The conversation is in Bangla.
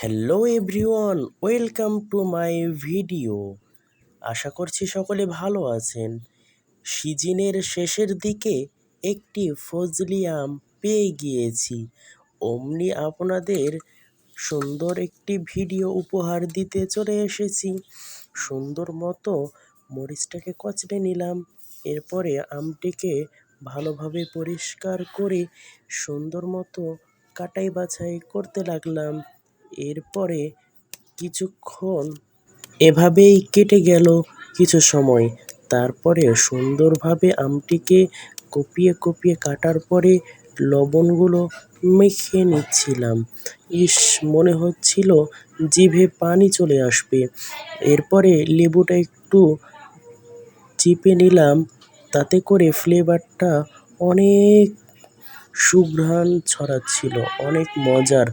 Hello everyone, welcome to my video. আশা করছি সকলে ভালো আছেন। সিজনের শেষের দিকে একটি ফজলি আম পেয়ে গিয়েছি, অমনি আপনাদের সুন্দর একটি ভিডিও উপহার দিতে চলে এসেছি। সুন্দর মতো মরিচটাকে কচলে নিলাম, এরপরে আমটিকে ভালোভাবে পরিষ্কার করে সুন্দর মতো কাটাই বাছাই করতে লাগলাম। এরপরে কিছুক্ষণ এভাবেই কেটে গেল কিছু সময়। তারপরে সুন্দরভাবে আমটিকে কুপিয়ে কুপিয়ে কাটার পরে লবণগুলো মেখে নিচ্ছিলাম। ইস, মনে হচ্ছিল জিভে পানি চলে আসবে। এরপরে লেবুটা একটু চিপে নিলাম, তাতে করে ফ্লেভারটা অনেক সুঘ্রাণ ছড়াচ্ছিল, অনেক মজার।